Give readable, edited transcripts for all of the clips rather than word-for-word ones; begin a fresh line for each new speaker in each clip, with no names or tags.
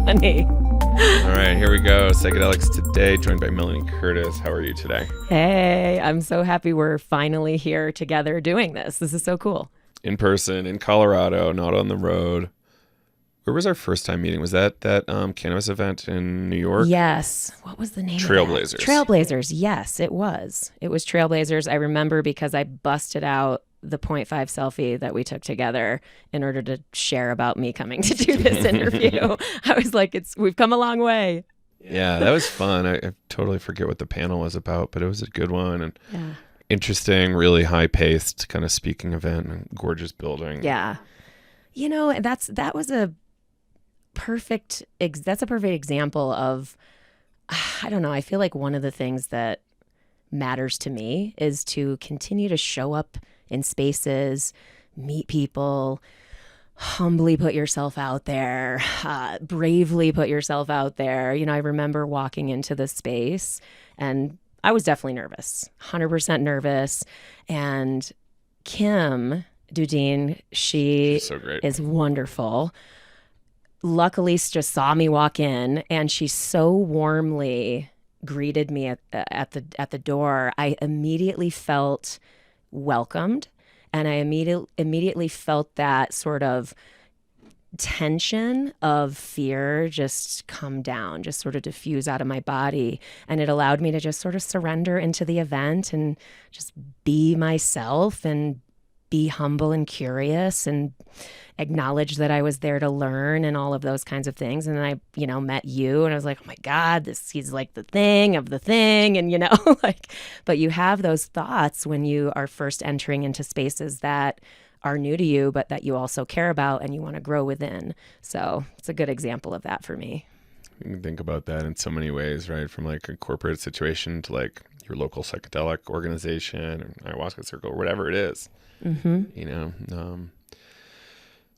Melanie.
All right, here we go. Psychedelics today, joined by Melanie Curtis. How are you today?
Hey, I'm so happy we're finally here together doing this. This is so cool.
In person, in Colorado, not on the road. Where was our first time meeting? Was that cannabis event in New York?
Yes. What was the name
Trailblazers.
of that? Trailblazers. Yes, it was. It was Trailblazers. I remember because I busted out the 0.5 selfie that we took together in order to share about me coming to do this interview. I was like, we've come a long way.
Yeah, that was fun. I totally forget what the panel was about, but it was a good one and interesting, really high-paced kind of speaking event and gorgeous building.
Yeah. You know, that's a perfect example of, I don't know, I feel like one of the things that matters to me is to continue to show up in spaces, meet people, humbly put yourself out there, bravely put yourself out there. You know, I remember walking into the space and I was definitely nervous, 100% nervous. And Kim Dudine, she's
so great.
Is wonderful. Luckily, just saw me walk in and she so warmly greeted me at the door. I immediately felt welcomed, and I immediately felt that sort of tension of fear just come down, just sort of diffuse out of my body. And it allowed me to just sort of surrender into the event and just be myself and be humble and curious and acknowledge that I was there to learn and all of those kinds of things. And then I, met you and I was like, oh my God, he's like the thing of the thing. And, but you have those thoughts when you are first entering into spaces that are new to you, but that you also care about and you want to grow within. So it's a good example of that for me.
You can think about that in so many ways, right? From like a corporate situation to like your local psychedelic organization or ayahuasca circle, or whatever it is.
Mm-hmm.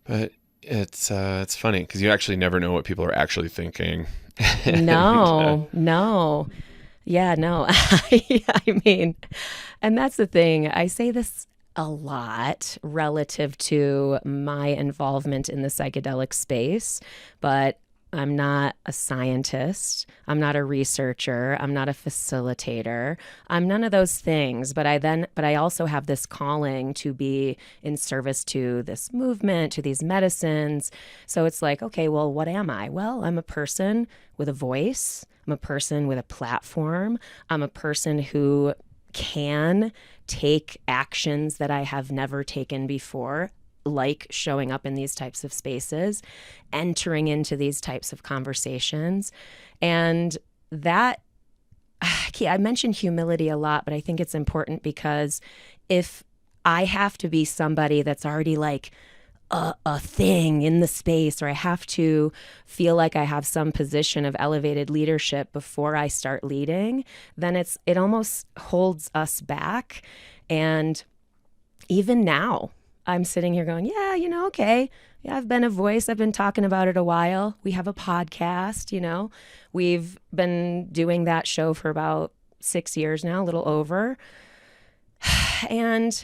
But it's funny because you actually never know what people are actually thinking.
No. Yeah, no. I mean, and that's the thing. I say this a lot relative to my involvement in the psychedelic space, but I'm not a scientist. I'm not a researcher. I'm not a facilitator. I'm none of those things. But I also have this calling to be in service to this movement, to these medicines. So it's like, okay, well, what am I? Well, I'm a person with a voice. I'm a person with a platform. I'm a person who can take actions that I have never taken before, like showing up in these types of spaces, entering into these types of conversations. And that, I mentioned humility a lot, but I think it's important because if I have to be somebody that's already like a thing in the space, or I have to feel like I have some position of elevated leadership before I start leading, then it almost holds us back. And even now, I'm sitting here going, yeah, okay. Yeah, I've been a voice. I've been talking about it a while. We have a podcast, We've been doing that show for about 6 years now, a little over. And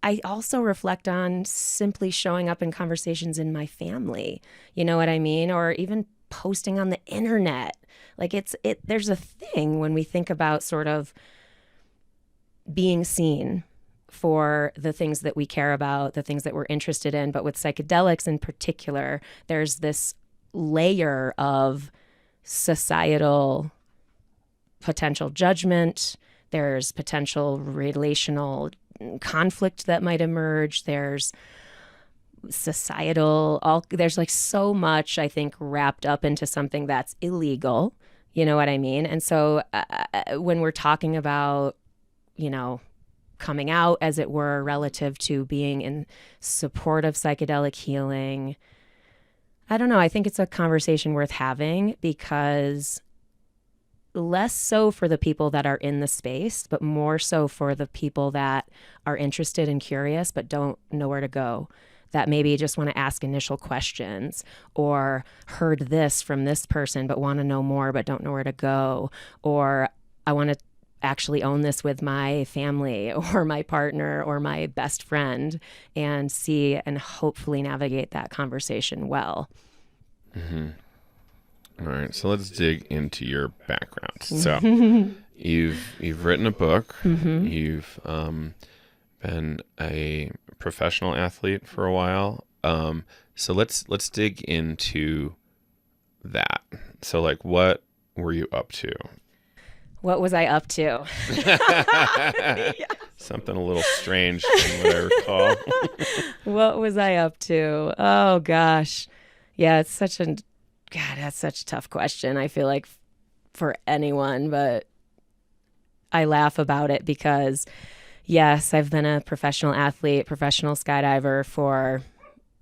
I also reflect on simply showing up in conversations in my family, you know what I mean? Or even posting on the internet. Like there's a thing when we think about sort of being seen for the things that we care about, the things that we're interested in. But with psychedelics in particular, there's this layer of societal potential judgment. There's potential relational conflict that might emerge. There's there's like so much, I think, wrapped up into something that's illegal. You know what I mean? And so when we're talking about, coming out, as it were, relative to being in support of psychedelic healing, I don't know. I think it's a conversation worth having, because less so for the people that are in the space, but more so for the people that are interested and curious but don't know where to go, that maybe just want to ask initial questions, or heard this from this person but want to know more but don't know where to go, or I want to actually own this with my family or my partner or my best friend and see and hopefully navigate that conversation well.
Mm-hmm. All right, so let's dig into your background. So you've written a book. You've been a professional athlete for a while. So let's dig into that. So like, what were you up to?
What was I up to?
Something a little strange from what I recall.
What was I up to? Oh gosh. Yeah, that's such a tough question. I feel like for anyone, but I laugh about it because yes, I've been a professional athlete, professional skydiver for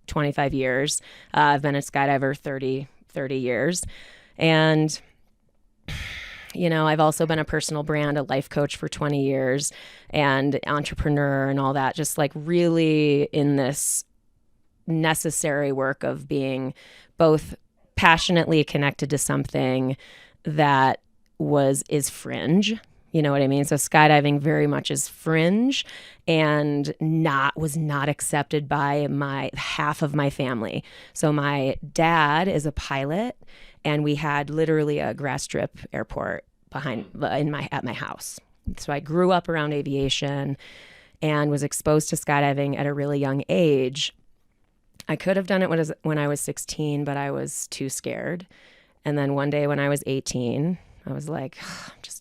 25 years. I've been a skydiver 30 years. And I've also been a personal brand, a life coach for 20 years and entrepreneur and all that, just like really in this necessary work of being both passionately connected to something that is fringe. You know what I mean? So skydiving very much is fringe and was not accepted by half of my family. So my dad is a pilot and we had literally a grass strip airport at my house. So I grew up around aviation and was exposed to skydiving at a really young age. I could have done it when I was 16, but I was too scared. And then one day when I was 18, I was like,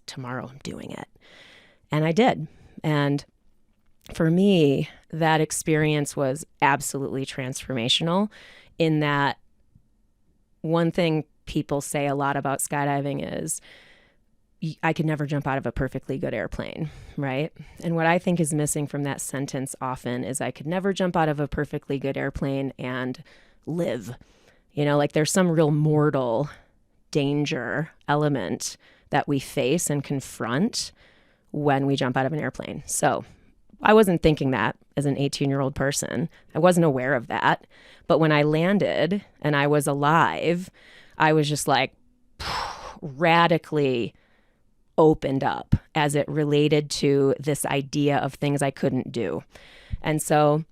tomorrow I'm doing it. And I did. And for me, that experience was absolutely transformational in that one thing people say a lot about skydiving is I could never jump out of a perfectly good airplane, right? And what I think is missing from that sentence often is I could never jump out of a perfectly good airplane and live. Like there's some real mortal danger element that we face and confront when we jump out of an airplane. So I wasn't thinking that as an 18-year-old person. I wasn't aware of that. But when I landed and I was alive, I was just like radically opened up as it related to this idea of things I couldn't do. And so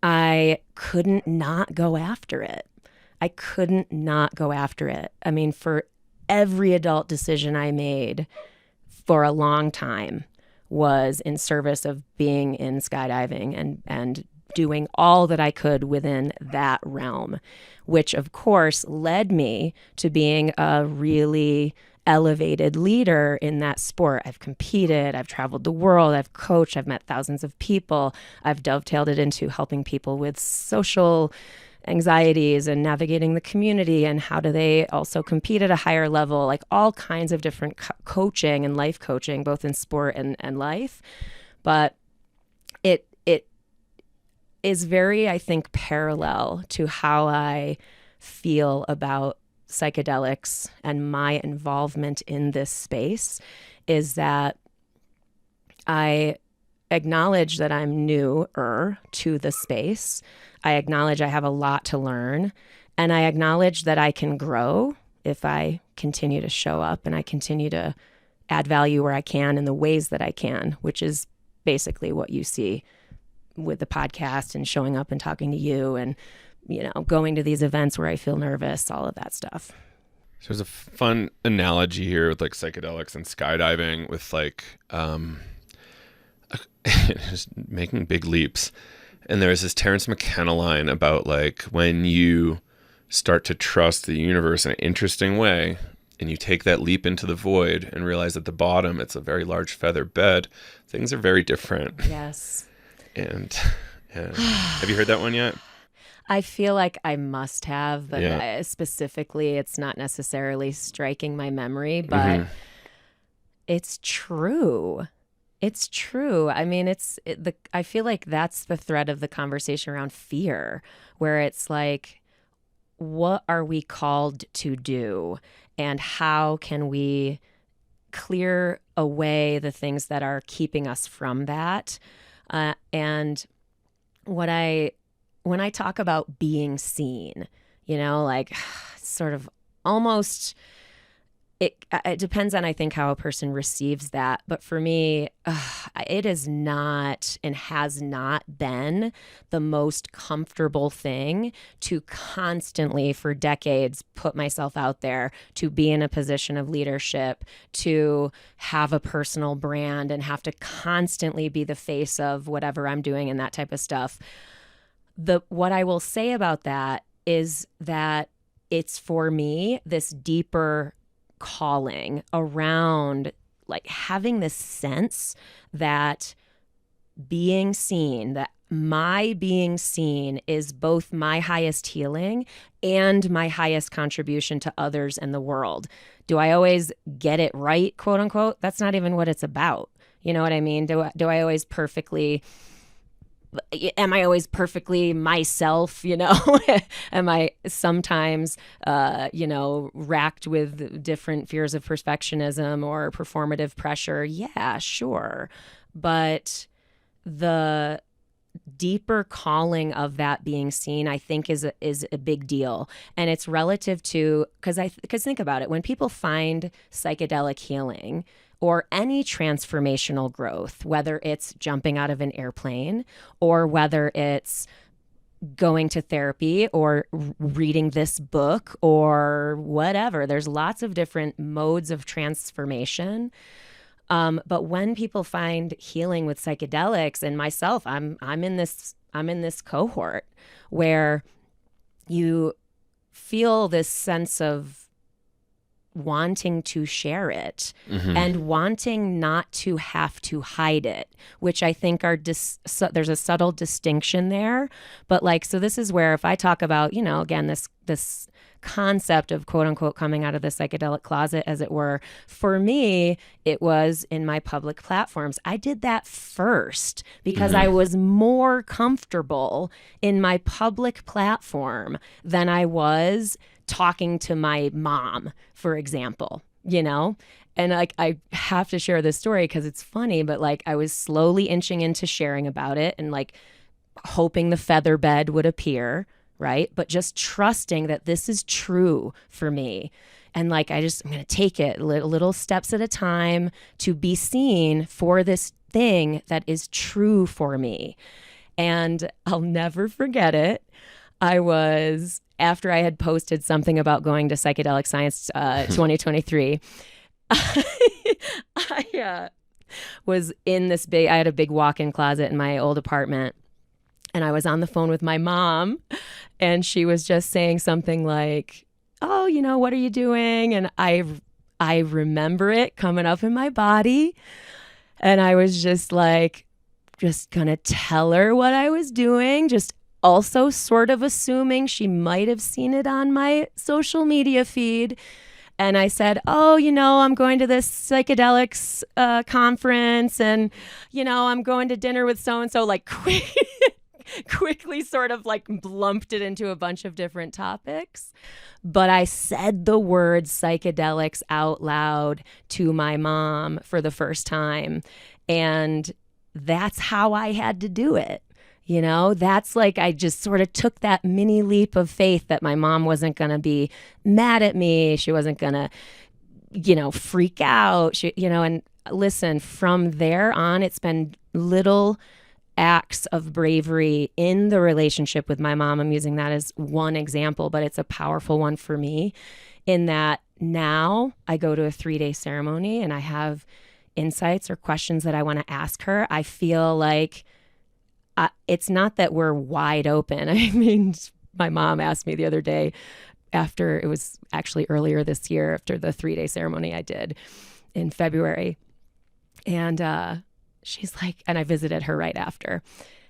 I couldn't not go after it. I couldn't not go after it. I mean, for every adult decision I made for a long time was in service of being in skydiving and doing all that I could within that realm, which of course led me to being a really elevated leader in that sport. I've competed, I've traveled the world, I've coached, I've met thousands of people. I've dovetailed it into helping people with social anxieties and navigating the community and how do they also compete at a higher level, like all kinds of different coaching and life coaching, both in sport and life. But it is very, I think, parallel to how I feel about psychedelics and my involvement in this space is that I acknowledge that I'm newer to the space. I acknowledge I have a lot to learn, and I acknowledge that I can grow if I continue to show up and I continue to add value where I can in the ways that I can, which is basically what you see with the podcast and showing up and talking to you and, going to these events where I feel nervous, all of that stuff.
So there's a fun analogy here with like psychedelics and skydiving with like just making big leaps. And there's this Terence McKenna line about like when you start to trust the universe in an interesting way and you take that leap into the void and realize at the bottom it's a very large feather bed, things are very different.
Yes.
And have you heard that one yet?
I feel like I must have, but specifically it's not necessarily striking my memory, but it's true. It's true. I mean, I feel like that's the thread of the conversation around fear, where it's like, what are we called to do? And how can we clear away the things that are keeping us from that? And when I talk about being seen, like sort of almost it depends on, I think, how a person receives that. But for me, it is not and has not been the most comfortable thing to constantly, for decades, put myself out there, to be in a position of leadership, to have a personal brand and have to constantly be the face of whatever I'm doing and that type of stuff. What I will say about that is that it's, for me, this deeper calling around like having this sense that being seen, that my being seen is both my highest healing and my highest contribution to others and the world. Do I always get it right, quote unquote? That's not even what it's about. You know what I mean? Am I always perfectly myself, you know? Am I sometimes, racked with different fears of perfectionism or performative pressure? Yeah, sure. But the deeper calling of that being seen, I think, is a big deal. And it's relative to, because think about it, when people find psychedelic healing or any transformational growth, whether it's jumping out of an airplane or whether it's going to therapy or reading this book or whatever, there's lots of different modes of transformation. But when people find healing with psychedelics, and myself, I'm in this cohort where you feel this sense of wanting to share it and wanting not to have to hide it, which I think there's a subtle distinction there. But so this is where, if I talk about, again, this concept of quote unquote coming out of the psychedelic closet, as it were, for me, it was in my public platforms. I did that first because I was more comfortable in my public platform than I was talking to my mom, for example, and I have to share this story because it's funny, but I was slowly inching into sharing about it and hoping the feather bed would appear, right? But just trusting that this is true for me. And I'm going to take it little steps at a time to be seen for this thing that is true for me. And I'll never forget it. After I had posted something about going to Psychedelic Science 2023, I was in this I had a big walk-in closet in my old apartment. And I was on the phone with my mom, and she was just saying something like, oh, what are you doing? And I remember it coming up in my body. And I was just going to tell her what I was doing, just also sort of assuming she might have seen it on my social media feed. And I said, oh, I'm going to this psychedelics conference, and, I'm going to dinner with so-and-so, quickly sort of lumped it into a bunch of different topics. But I said the word psychedelics out loud to my mom for the first time. And that's how I had to do it. That's I just sort of took that mini leap of faith that my mom wasn't going to be mad at me. She wasn't going to, freak out. And listen, from there on, it's been little acts of bravery in the relationship with my mom. I'm using that as one example, but it's a powerful one for me, in that now I go to a 3-day ceremony and I have insights or questions that I want to ask her. I feel like it's not that we're wide open. I mean, my mom asked me the other day, after, it was actually earlier this year, after the 3-day ceremony I did in February. And she's like, and I visited her right after.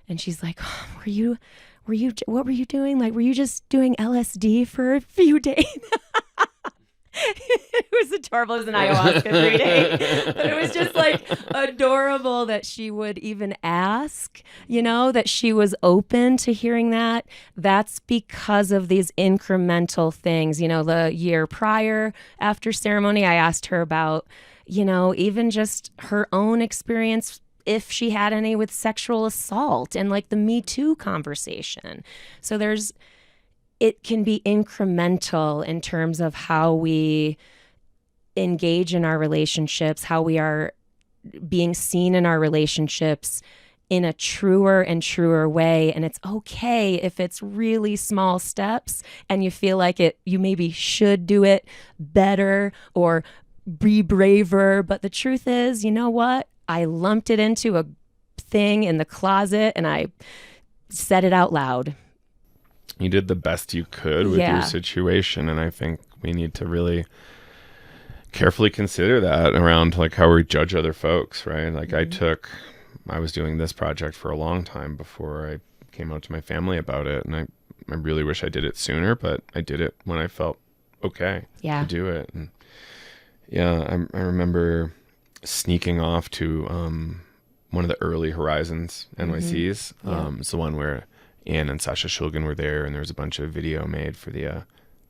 And she's like, oh, what were you doing? Were you just doing LSD for a few days? It was adorable. It was an ayahuasca reading, but it was just adorable that she would even ask, that she was open to hearing that. That's because of these incremental things. The year prior, after ceremony, I asked her about, even just her own experience, if she had any, with sexual assault and the Me Too conversation. So it can be incremental in terms of how we engage in our relationships, how we are being seen in our relationships in a truer and truer way. And it's okay if it's really small steps and you feel like you maybe should do it better or be braver. But the truth is, you know what? I lumped it into a thing in the closet and I said it out loud.
You did the best you could with your situation. And I think we need to really carefully consider that around like how we judge other folks, right? Like I was doing this project for a long time before I came out to my family about it. And I really wish I did it sooner, but I did it when I felt okay to do it. And I remember sneaking off to one of the early Horizons NYCs. It's the one where Anne and Sasha Shulgin were there, and there was a bunch of video made for the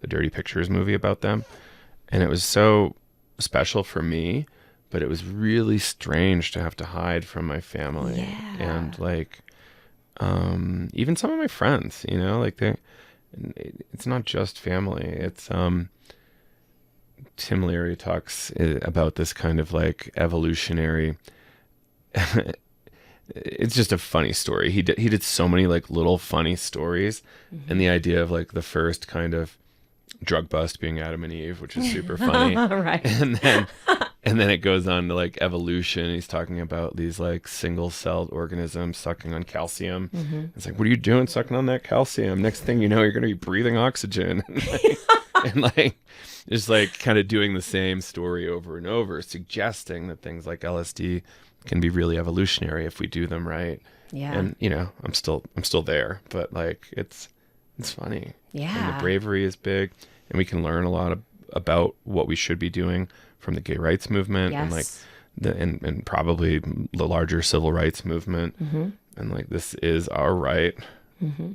Dirty Pictures movie about them. And it was so special for me, but it was really strange to have to hide from my family and like even some of my friends, you know, like it's not just family. It's Tim Leary talks about this kind of like evolutionary it's just a funny story. He did so many like little funny stories, and the idea of like the first kind of drug bust being Adam and Eve, which is super funny.
Right.
And then it goes on to like evolution. He's talking about these like single-celled organisms sucking on calcium. It's like, what are you doing sucking on that calcium? Next thing you know, you're going to be breathing oxygen. And like just like kind of doing the same story over and over, suggesting that things like LSD can be really evolutionary if we do them right. Yeah. And you know, I'm still there, but like it's funny.
Yeah.
And the bravery is big, and we can learn a lot about what we should be doing from the gay rights movement and like and probably the larger civil rights movement. And like, this is our right.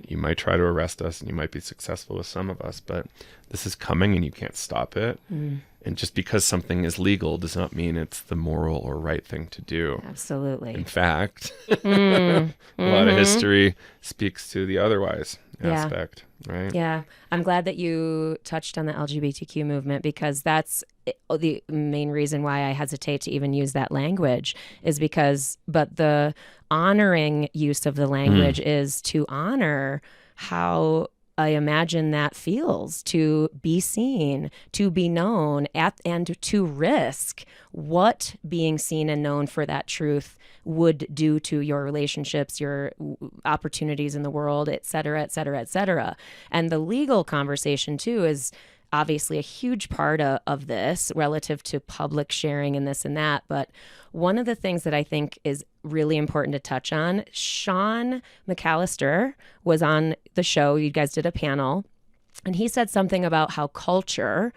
You might try to arrest us and you might be successful with some of us, but this is coming and you can't stop it. And just because something is legal does not mean it's the moral or right thing to do.
Absolutely.
In fact, a lot of history speaks to the otherwise aspect, right?
Yeah. I'm glad that you touched on the LGBTQ movement, because that's the main reason why I hesitate to even use that language is because, but the honoring use of the language is to honor how I imagine that feels to be seen, to be known, and to risk what being seen and known for that truth would do to your relationships, your opportunities in the world, et cetera, et cetera, et cetera. And the legal conversation too is obviously a huge part of this relative to public sharing and this and that. But one of the things that I think is really important to touch on, Sean McAllister was on the show. You guys did a panel, and he said something about how culture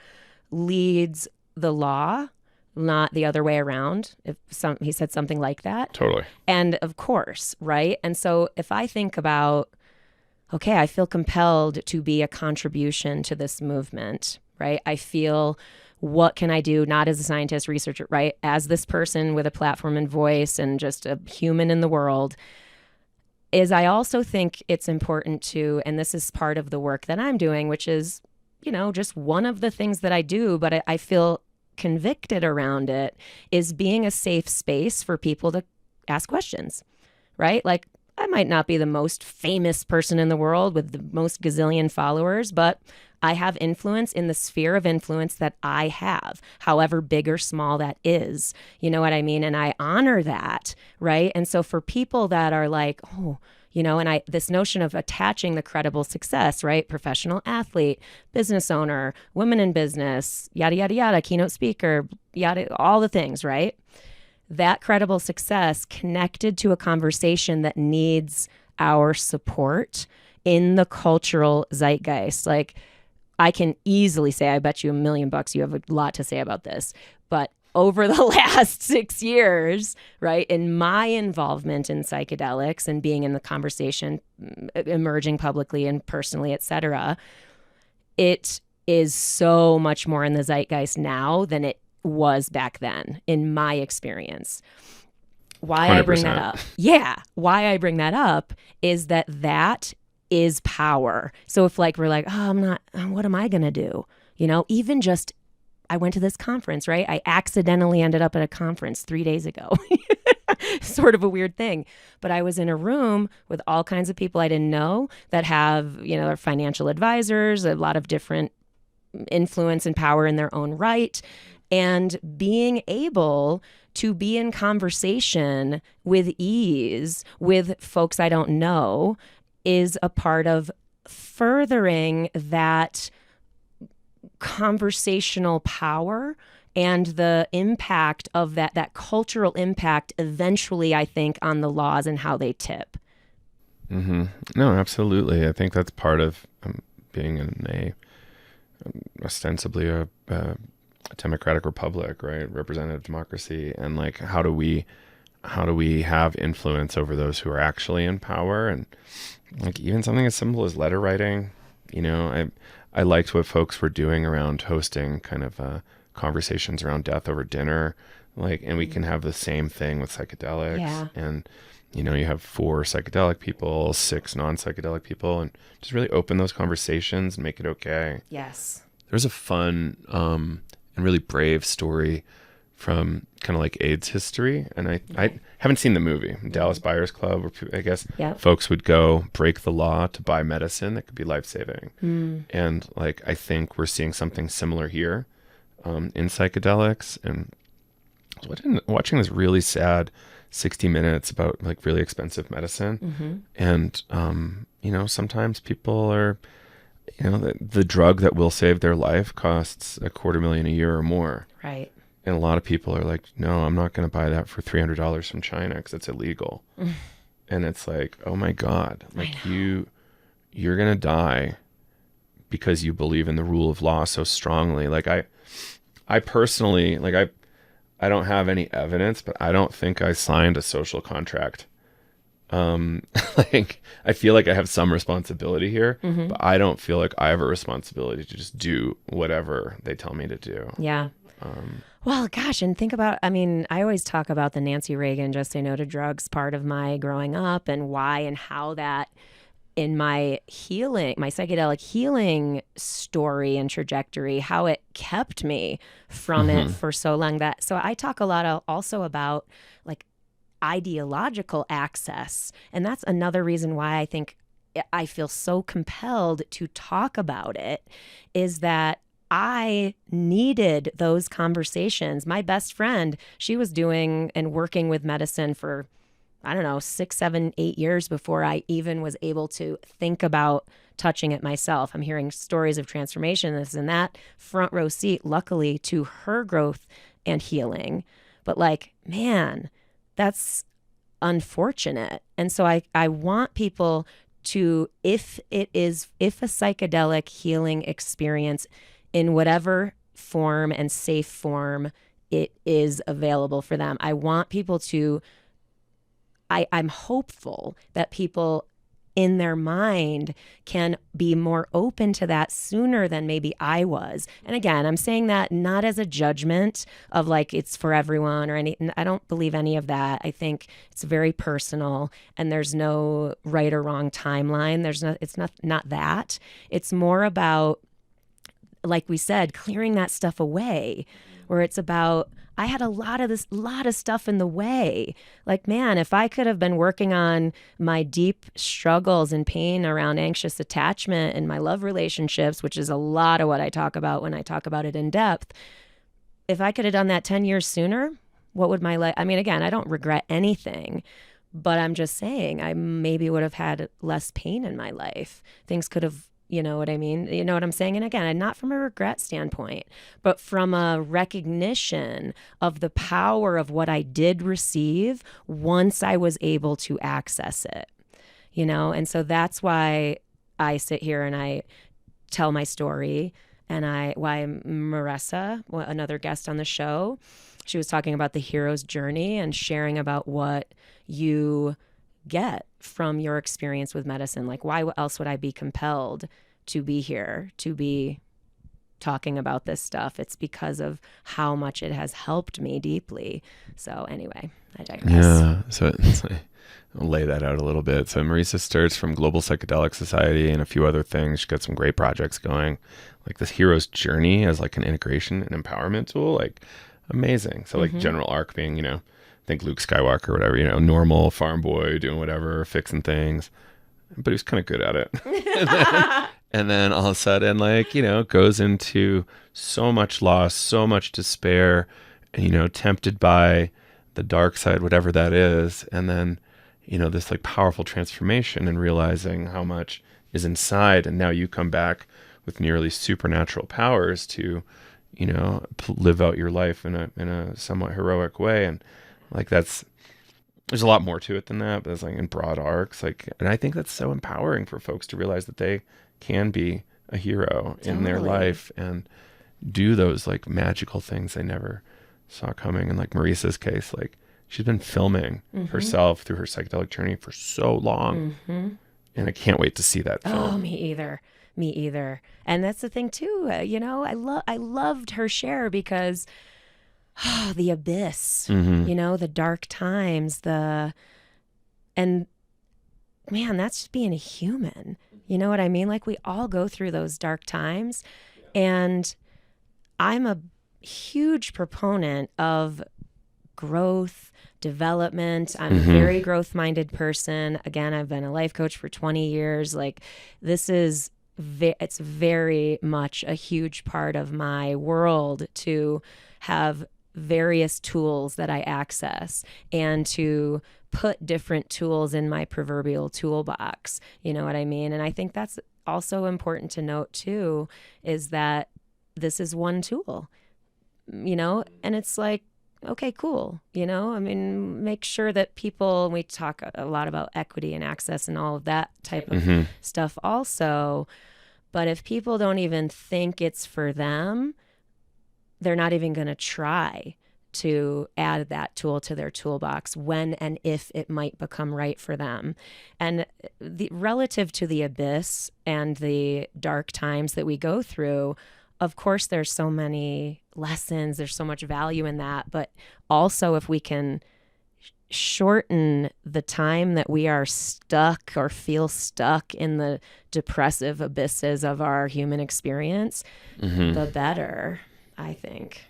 leads the law, not the other way around. He said something like that.
Totally.
And of course, right? And so if I think about, okay, I feel compelled to be a contribution to this movement, right? I feel, what can I do, not as a scientist, researcher, right? As this person with a platform and voice and just a human in the world, is I also think it's important to, and this is part of the work that I'm doing, which is, you know, just one of the things that I do, but I feel convicted around it, is being a safe space for people to ask questions, right? Like, I might not be the most famous person in the world with the most gazillion followers, but I have influence in the sphere of influence that I have, however big or small that is. You know what I mean? And I honor that, right? And so for people that are like, oh, you know, and this notion of attaching the credible success, right? Professional athlete, business owner, women in business, yada, yada, yada, keynote speaker, yada, all the things, right? That credible success connected to a conversation that needs our support in the cultural zeitgeist. Like, I can easily say, I bet you $1 million you have a lot to say about this, but over the last 6 years, right, in my involvement in psychedelics and being in the conversation, emerging publicly and personally, et cetera, it is so much more in the zeitgeist now than it was back then, in my experience. Why 100%. I bring that up? Yeah. Why I bring that up is that is power. So if like, we're like, oh, what am I going to do? You know, even just I went to this conference, right? I accidentally ended up at a conference 3 days ago. Sort of a weird thing. But I was in a room with all kinds of people I didn't know that have, they're financial advisors, a lot of different influence and power in their own right. And being able to be in conversation with ease with folks I don't know is a part of furthering that conversational power and the impact of that cultural impact eventually, I think, on the laws and how they tip.
Mm-hmm. No, absolutely. I think that's part of being in ostensibly a democratic republic, right? Representative democracy. And like, how do we have influence over those who are actually in power? And like, even something as simple as letter writing, I liked what folks were doing around hosting kind of conversations around death over dinner, and we can have the same thing with psychedelics.
Yeah.
And you have 4 psychedelic people, 6 non-psychedelic people, and just really open those conversations and make it okay.
Yes.
There's a fun and really brave story from kind of like AIDS history, and I haven't seen the movie, Dallas Buyers Club, where I guess folks would go break the law to buy medicine that could be life-saving. And like, I think we're seeing something similar here in psychedelics. And I was watching this really sad 60 Minutes about like really expensive medicine. And sometimes people are, the drug that will save their life costs $250,000 a year or more.
Right.
And a lot of people are like, no, I'm not going to buy that for $300 from China because it's illegal. And it's like, oh my God, like you're going to die because you believe in the rule of law so strongly. Like I personally, like I don't have any evidence, but I don't think I signed a social contract. Like I feel like I have some responsibility here, but I don't feel like I have a responsibility to just do whatever they tell me to do.
Yeah. Well, gosh, and think about, I always talk about the Nancy Reagan Just Say No to Drugs part of my growing up and why and how that in my healing, my psychedelic healing story and trajectory, how it kept me from it for so long. So I talk a lot also about like ideological access. And that's another reason why I think I feel so compelled to talk about it, is that I needed those conversations. My best friend, she was doing and working with medicine for, 6, 7, 8 years before I even was able to think about touching it myself. I'm hearing stories of transformation, this and that, front row seat, luckily, to her growth and healing. But like, man, that's unfortunate. And so I want people to, if a psychedelic healing experience in whatever form and safe form it is available for them, I want people to, I'm hopeful that people in their mind can be more open to that sooner than maybe I was. And again, I'm saying that not as a judgment of like it's for everyone or anything. I don't believe any of that. I think it's very personal and there's no right or wrong timeline. It's not that. It's more about, like we said, clearing that stuff away, where it's about, I had a lot of stuff in the way. Like, man, if I could have been working on my deep struggles and pain around anxious attachment and my love relationships, which is a lot of what I talk about when I talk about it in depth, if I could have done that 10 years sooner, what would my life, again, I don't regret anything, but I'm just saying I maybe would have had less pain in my life. Things could have, you know what I mean? You know what I'm saying? And again, not from a regret standpoint, but from a recognition of the power of what I did receive once I was able to access it, And so that's why I sit here and I tell my story. And why Marissa, another guest on the show, she was talking about the hero's journey and sharing about what you get from your experience with medicine. Like, why else would I be compelled to be here, to be talking about this stuff? It's because of how much it has helped me deeply. So anyway, I digress.
Yeah. So it's like, lay that out a little bit. So Marisa starts from Global Psychedelic Society and a few other things. She's got some great projects going, like this hero's journey as like an integration and empowerment tool, like amazing. So like general arc being, you know, think Luke Skywalker or whatever, you know, normal farm boy doing whatever, fixing things, but he was kind of good at it. And then all of a sudden, like, you know, goes into so much loss, so much despair, and, you know, tempted by the dark side, whatever that is. And then, you know, this like powerful transformation and realizing how much is inside. And now you come back with nearly supernatural powers to, you know, live out your life in a somewhat heroic way. And like, there's a lot more to it than that, but it's like in broad arcs, like, and I think that's so empowering for folks to realize that they can be a hero in their life and do those like magical things they never saw coming. And like Marisa's case, like she's been filming herself through her psychedelic journey for so long, and I can't wait to see that film.
Oh, me either. And that's the thing too, you know, I loved her share because the abyss, you know, the dark times, and man, that's just being a human. You know what I mean? Like we all go through those dark times, and I'm a huge proponent of growth, development. I'm a very growth-minded person. Again, I've been a life coach for 20 years. Like this is, it's very much a huge part of my world to have various tools that I access and to put different tools in my proverbial toolbox. You know what I mean? And I think that's also important to note too, is that this is one tool, you know, and it's like, okay, cool. You know, I mean, make sure that people, we talk a lot about equity and access and all of that type of stuff also. But if people don't even think it's for them, they're not even going to try to add that tool to their toolbox when and if it might become right for them. And relative to the abyss and the dark times that we go through, of course, there's so many lessons, there's so much value in that. But also if we can shorten the time that we are stuck or feel stuck in the depressive abysses of our human experience, the better, I think.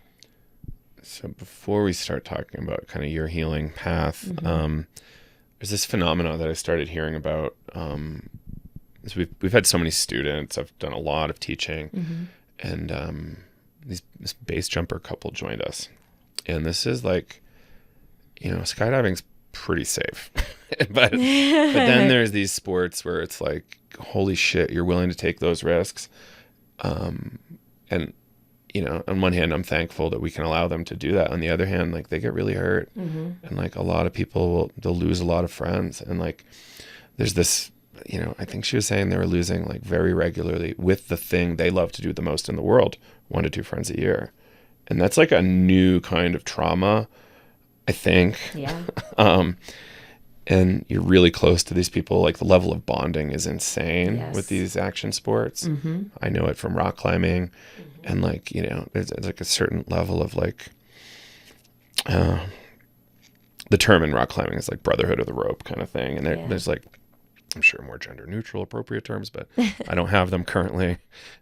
So before we start talking about kind of your healing path, there's this phenomena that I started hearing about. So we've had so many students. I've done a lot of teaching, and this base jumper couple joined us, and this is like, you know, skydiving's pretty safe, but then there's these sports where it's like, holy shit, you're willing to take those risks, and you know, on one hand, I'm thankful that we can allow them to do that. On the other hand, like they get really hurt, and like a lot of people they'll lose a lot of friends, and like there's this, you know, I think she was saying they were losing like very regularly with the thing they love to do the most in the world, 1 to 2 friends a year, and that's like a new kind of trauma, I think.
Yeah.
And you're really close to these people. Like the level of bonding is insane with these action sports. I know it from rock climbing, and like, you know, there's like a certain level of like, the term in rock climbing is like brotherhood of the rope kind of thing. And there's like, I'm sure more gender neutral appropriate terms, but I don't have them currently.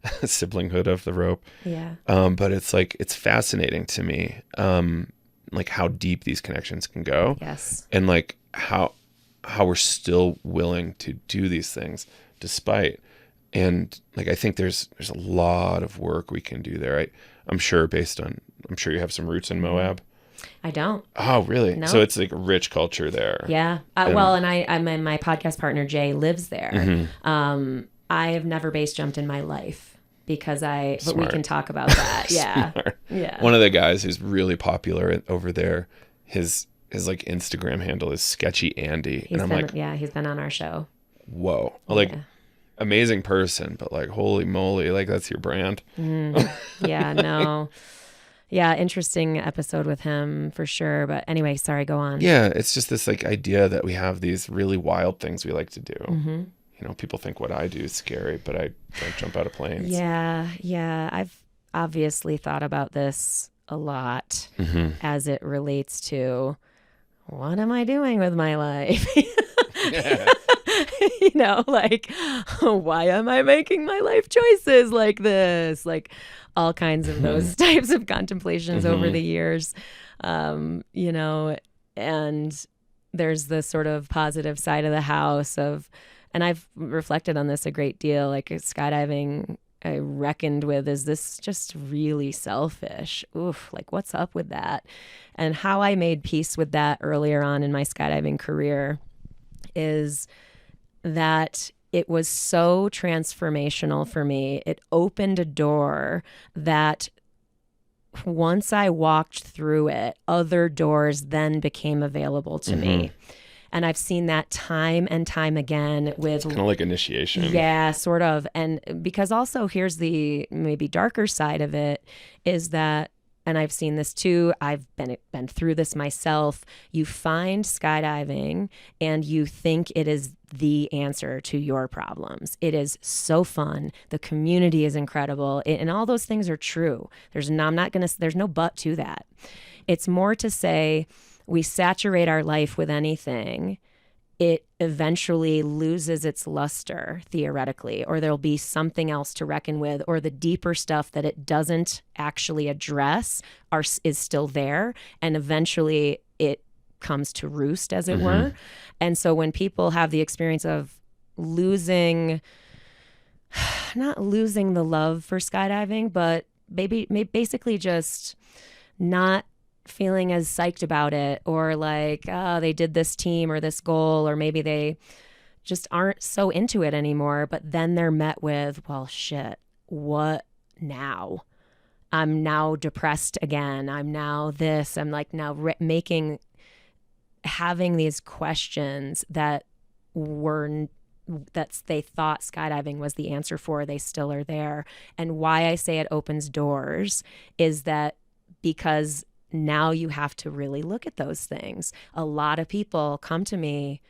Siblinghood of the rope.
Yeah.
But it's like, it's fascinating to me. Like how deep these connections can go.
Yes.
And like how we're still willing to do these things despite. And like I think there's a lot of work we can do there. I'm sure you have some roots in Moab.
I don't.
Oh, really?
No.
So it's like a rich culture there.
Yeah. Well, and I'm in, my podcast partner Jay lives there. I have never base jumped in my life. Because but we can talk about that. Yeah. Yeah.
One of the guys who's really popular over there, his like Instagram handle is Sketchy Andy. And I'm like,
yeah, he's been on our show.
Whoa. Like amazing person, but like, holy moly, like that's your brand.
Yeah, no. Yeah, interesting episode with him for sure. But anyway, sorry, go on.
Yeah, it's just this like idea that we have these really wild things we like to do. You know, people think what I do is scary, but I don't jump out of planes.
Yeah. I've obviously thought about this a lot as it relates to what am I doing with my life?
Yeah.
Like, why am I making my life choices like this? Like all kinds of those types of contemplations over the years, and there's the sort of positive side of the house and I've reflected on this a great deal, like skydiving, I reckoned with, is this just really selfish? Oof, like what's up with that? And how I made peace with that earlier on in my skydiving career is that it was so transformational for me. It opened a door that once I walked through it, other doors then became available to me. And I've seen that time and time again with
kind of like initiation.
Yeah, sort of. And because also here's the maybe darker side of it is that, and I've seen this too, I've been through this myself. You find skydiving and you think it is the answer to your problems. It is so fun. The community is incredible. And all those things are true. There's no but to that. It's more to say we saturate our life with anything, it eventually loses its luster, theoretically, or there'll be something else to reckon with, or the deeper stuff that it doesn't actually address is still there, and eventually it comes to roost, as it were. And so when people have the experience of not losing the love for skydiving, but basically just not feeling as psyched about it, or like, oh, they did this team or this goal, or maybe they just aren't so into it anymore. But then they're met with, well, shit, what now? I'm now depressed again. I'm now this. I'm like now having these questions that they thought skydiving was the answer for, they still are there. And why I say it opens doors is that because now you have to really look at those things. A lot of people come to me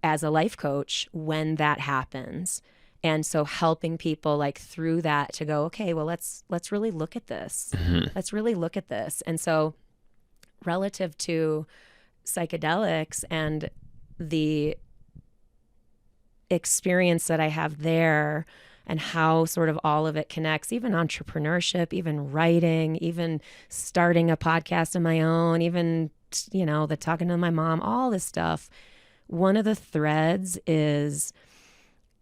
as a life coach when that happens. And so helping people like through that to go, okay, well, let's really look at this. Let's really look at this. And so relative to psychedelics and the experience that I have there, and how sort of all of it connects, even entrepreneurship, even writing, even starting a podcast of my own, even, the talking to my mom, all this stuff. One of the threads is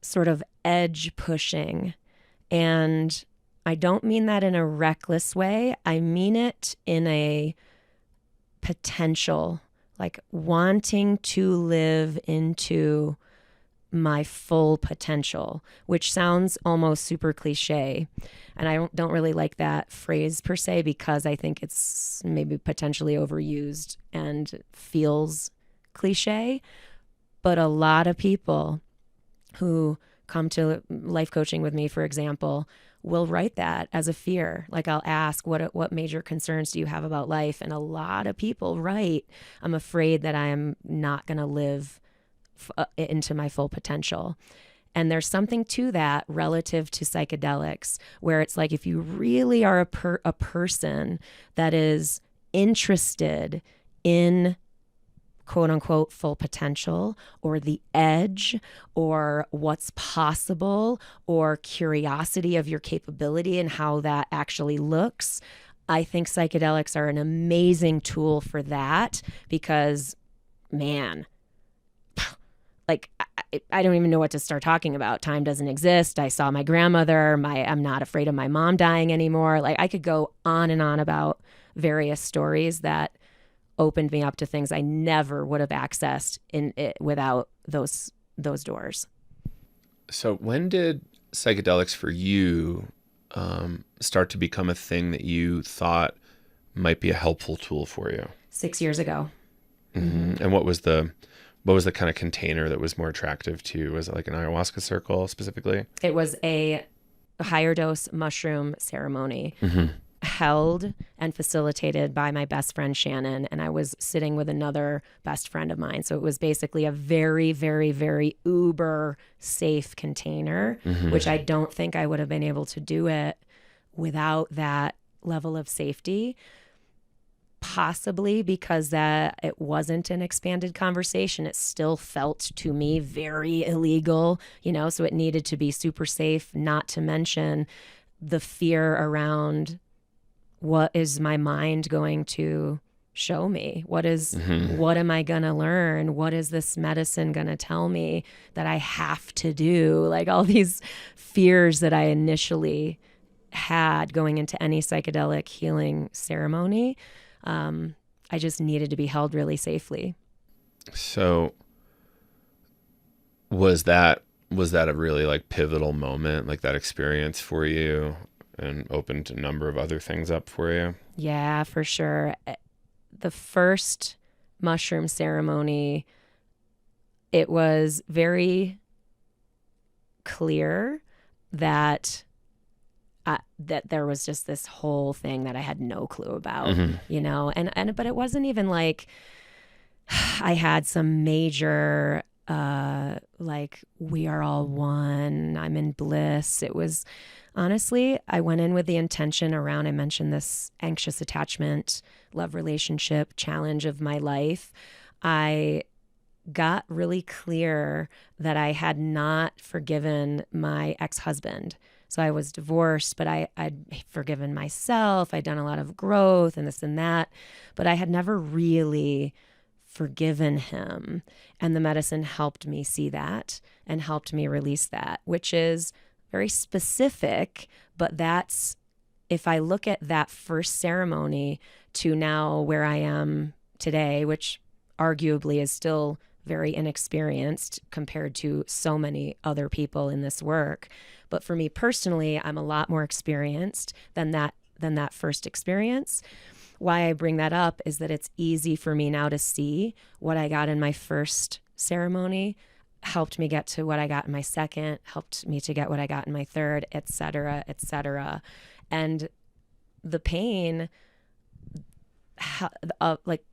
sort of edge pushing. And I don't mean that in a reckless way. I mean it in a potential, like wanting to live into my full potential, which sounds almost super cliche. And I don't really like that phrase per se, because I think it's maybe potentially overused and feels cliche. But a lot of people who come to life coaching with me, for example, will write that as a fear. Like I'll ask, what major concerns do you have about life? And a lot of people write, I'm afraid that I am not going to live into my full potential. And there's something to that relative to psychedelics, where it's like, if you really are a person that is interested in quote unquote full potential, or the edge, or what's possible, or curiosity of your capability and how that actually looks, I think psychedelics are an amazing tool for that. Because, man, like, I don't even know what to start talking about. Time doesn't exist. I saw my grandmother. I'm not afraid of my mom dying anymore. Like, I could go on and on about various stories that opened me up to things I never would have accessed in it without those doors.
So when did psychedelics for you start to become a thing that you thought might be a helpful tool for you?
6 years ago.
And what was the kind of container that was more attractive to you? Was it like an ayahuasca circle specifically?
It was a higher dose mushroom ceremony held and facilitated by my best friend Shannon, and I was sitting with another best friend of mine. So it was basically a very, very, very uber safe container, which I don't think I would have been able to do it without that level of safety. possibly because that it wasn't an expanded conversation. It still felt to me very illegal, so it needed to be super safe, not to mention the fear around what is my mind going to show me? What am I going to learn? What is this medicine going to tell me that I have to do? Like all these fears that I initially had going into any psychedelic healing ceremony. I just needed to be held really safely.
So was that a really like pivotal moment, like that experience for you, and opened a number of other things up for you?
Yeah, for sure. The first mushroom ceremony, it was very clear that that there was just this whole thing that I had no clue about, but it wasn't even like I had some major, like we are all one, I'm in bliss. It was honestly, I went in with the intention around, I mentioned this anxious attachment, love relationship challenge of my life. I got really clear that I had not forgiven my ex-husband. So I was divorced, but I'd forgiven myself. I'd done a lot of growth and this and that, but I had never really forgiven him. And the medicine helped me see that and helped me release that, which is very specific, but that's, if I look at that first ceremony to now where I am today, which arguably is still very inexperienced compared to so many other people in this work. But for me personally, I'm a lot more experienced than that first experience. Why I bring that up is that it's easy for me now to see what I got in my first ceremony helped me get to what I got in my second, helped me to get what I got in my third, et cetera, et cetera. And the pain, like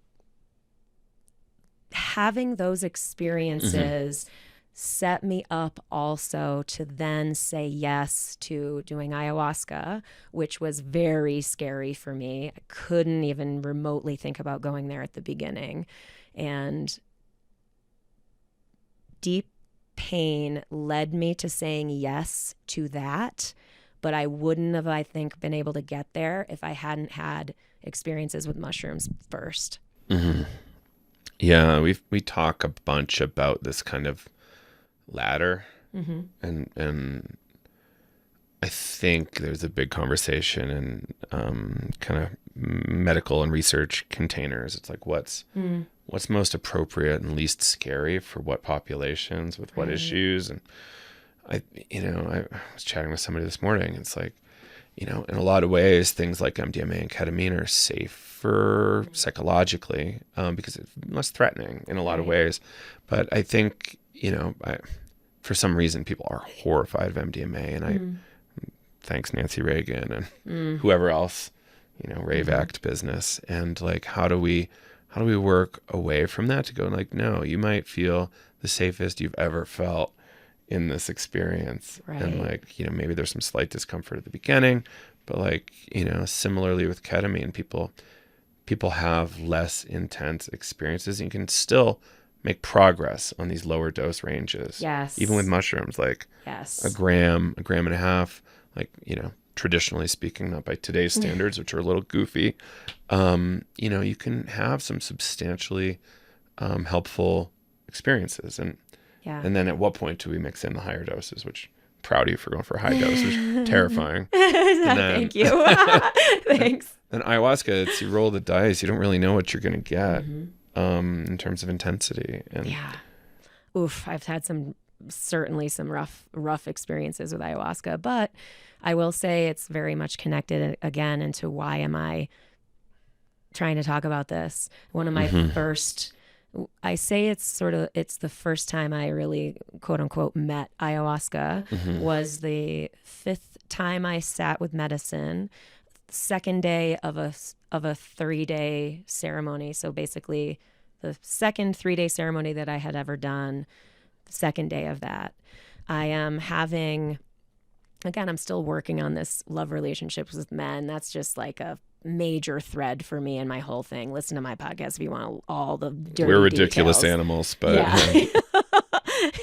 having those experiences set me up also to then say yes to doing ayahuasca, which was very scary for me. I couldn't even remotely think about going there at the beginning. And deep pain led me to saying yes to that, but I wouldn't have, I think, been able to get there if I hadn't had experiences with mushrooms first.
Mm-hmm. Yeah, we talk a bunch about this kind of ladder, and I think there's a big conversation in kind of medical and research containers. It's like what's most appropriate and least scary for what populations with what issues. And I was chatting with somebody this morning. It's like, in a lot of ways, things like MDMA and ketamine are safer psychologically because it's less threatening in a lot of ways. But I think, for some reason, people are horrified of MDMA. And thanks Nancy Reagan and whoever else, rave act business. And like, how do we work away from that to go like, no, you might feel the safest you've ever felt in this experience. Right. And like, maybe there's some slight discomfort at the beginning, but like, similarly with ketamine, people have less intense experiences and you can still make progress on these lower dose ranges. Yes. Even with mushrooms, like a gram and a half, like, traditionally speaking, not by today's standards, which are a little goofy, you can have some substantially helpful experiences. And then at what point do we mix in the higher doses, which I'm proud of you for going for a high dose, which is terrifying.
Thank you. Thanks.
And ayahuasca, it's you roll the dice. You don't really know what you're going to get in terms of intensity. And
Oof, I've had certainly some rough experiences with ayahuasca, but I will say it's very much connected again into why am I trying to talk about this. One of my first, I say it's the first time I really quote unquote met ayahuasca was the 5th time I sat with medicine, second day of a 3-day ceremony. So basically the second 3-day ceremony that I had ever done, the second day of that, I am having, again, I'm still working on this love relationships with men. That's just like a major thread for me in my whole thing. Listen to my podcast if you want all the dirty
We're ridiculous
details.
animals, but
Yeah.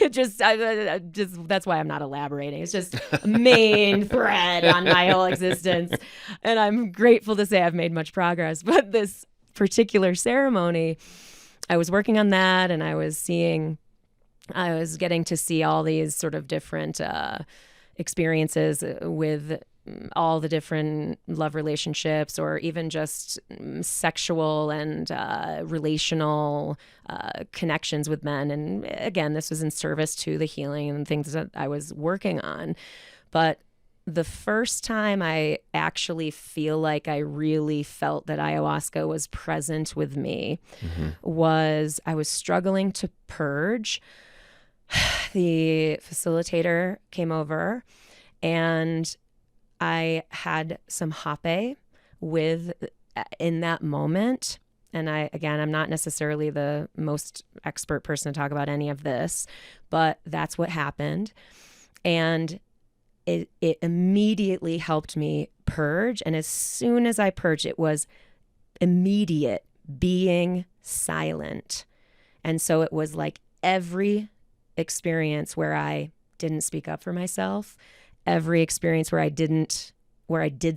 It just, I just, that's why I'm not elaborating. It's just a main thread on my whole existence. And I'm grateful to say I've made much progress. But this particular ceremony, I was working on that, and I was getting to see all these sort of different experiences with all the different love relationships, or even just sexual and relational connections with men. And again, this was in service to the healing and things that I was working on. But the first time I actually feel like I really felt that ayahuasca was present with me was I was struggling to purge. The facilitator came over, and I had some hape in that moment. And I'm not necessarily the most expert person to talk about any of this, but that's what happened. And it immediately helped me purge. And as soon as I purged, it was immediate being silent. And so it was like every experience where I didn't speak up for myself, every experience where I did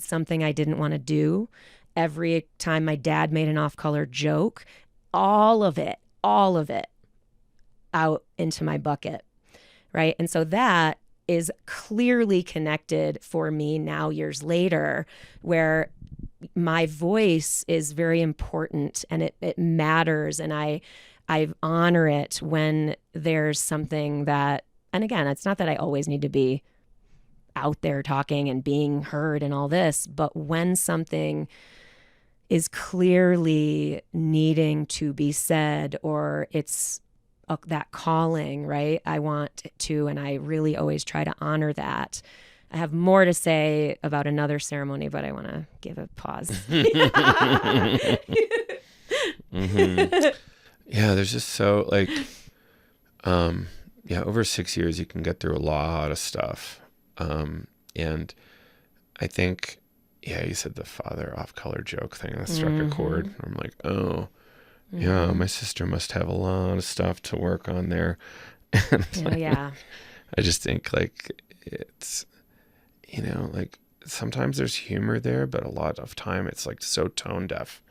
something I didn't want to do, every time my dad made an off-color joke, all of it out into my bucket, right? And so that is clearly connected for me now years later, where my voice is very important and it matters, and I honor it when there's something that, and again, it's not that I always need to be out there talking and being heard and all this, but when something is clearly needing to be said, or it's that calling, right? I want to, and I really always try to honor that. I have more to say about another ceremony, but I want to give a pause.
Yeah, there's just so over 6 years you can get through a lot of stuff. And I think, you said the father off-color joke thing that struck a chord. I'm like, oh, yeah, my sister must have a lot of stuff to work on there. And I just think it's, sometimes there's humor there, but a lot of time it's like so tone deaf.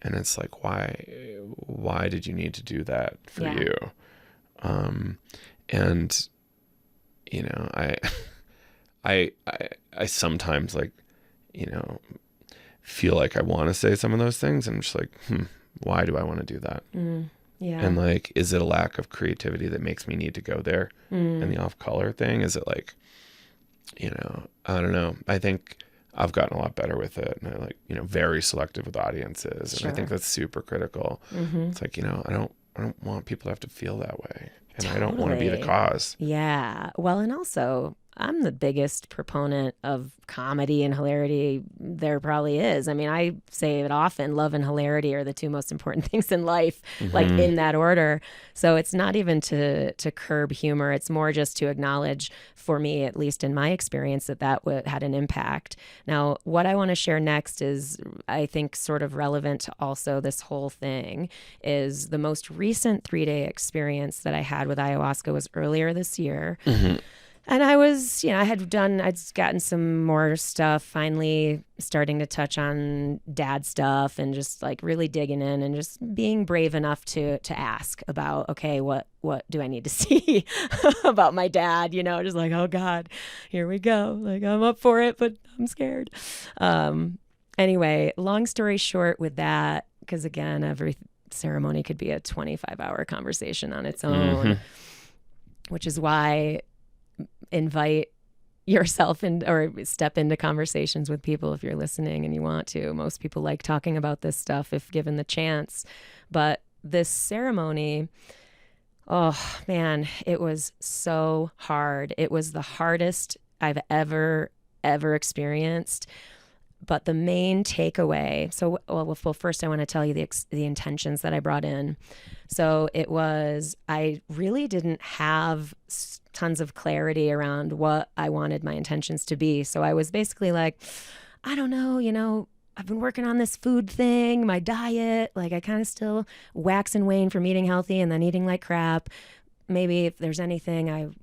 And it's like, why did you need to do that for you? And, I sometimes feel like I want to say some of those things. And I'm just like, why do I want to do that?
Yeah.
And is it a lack of creativity that makes me need to go there? And the off-color thing, is it I don't know. I think I've gotten a lot better with it, and I very selective with audiences. And I think that's super critical. It's like, I don't want people to have to feel that way. And I don't want to be the cause.
Yeah. Well, and also I'm the biggest proponent of comedy and hilarity there probably is. I mean, I say it often, love and hilarity are the two most important things in life, in that order. So it's not even to curb humor. It's more just to acknowledge, for me, at least in my experience, that had an impact. Now, what I want to share next is, I think, sort of relevant to also this whole thing, is the most recent 3-day experience that I had with ayahuasca was earlier this year. And I was, I'd gotten some more stuff, finally starting to touch on dad stuff, and just really digging in and just being brave enough to ask about, okay, what do I need to see about my dad? Just oh God, here we go. I'm up for it, but I'm scared. Anyway, long story short with that, because again, every ceremony could be a 25-hour conversation on its own, which is why invite yourself or step into conversations with people if you're listening and you want to. Most people like talking about this stuff if given the chance. But this ceremony, oh man, it was so hard. It was the hardest I've ever experienced. But the main takeaway, first I want to tell you the intentions that I brought in. So it was, I really didn't have tons of clarity around what I wanted my intentions to be. So I was basically like, I don't know, I've been working on this food thing, my diet. Like, I kind of still wax and wane from eating healthy and then eating like crap. Maybe if there's anything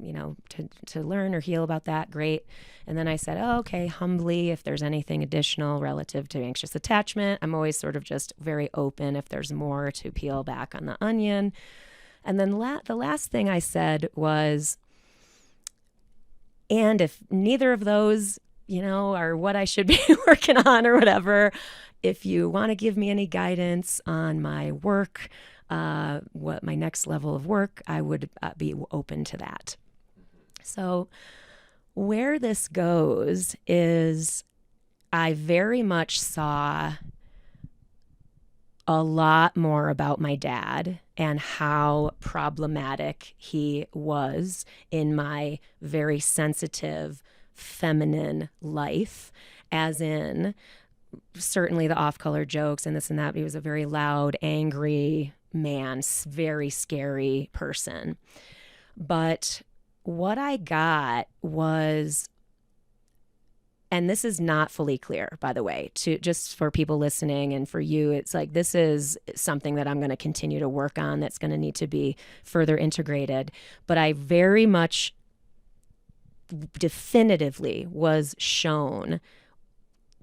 to learn or heal about that, great. And then I said, oh, okay, humbly, if there's anything additional relative to anxious attachment, I'm always sort of just very open if there's more to peel back on the onion. And then the last thing I said was, and if neither of those, are what I should be working on or whatever, if you want to give me any guidance on my work, what my next level of work, I would be open to that. So where this goes is I very much saw a lot more about my dad and how problematic he was in my very sensitive, feminine life, as in certainly the off-color jokes and this and that. He was a very loud, angry man, very scary person. But what I got was, and this is not fully clear, by the way, to just for people listening and for you, it's like, this is something that I'm going to continue to work on that's going to need to be further integrated. But I very much definitively was shown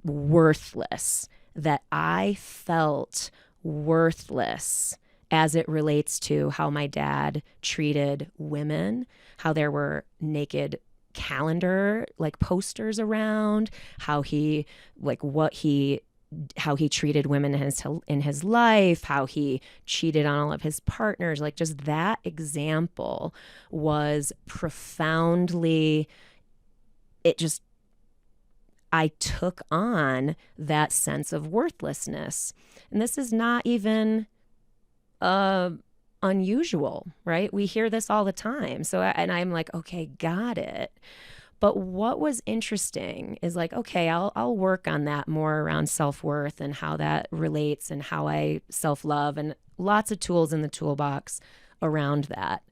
worthless, that I felt worthless as it relates to how my dad treated women, how there were naked calendar like posters around, how he treated women in his life, how he cheated on all of his partners. Like, just that example was profoundly, I took on that sense of worthlessness. And this is not even unusual, right? We hear this all the time. So, and I'm like, okay, got it. But what was interesting is like, okay, I'll work on that more around self-worth and how that relates and how I self-love, and lots of tools in the toolbox around that.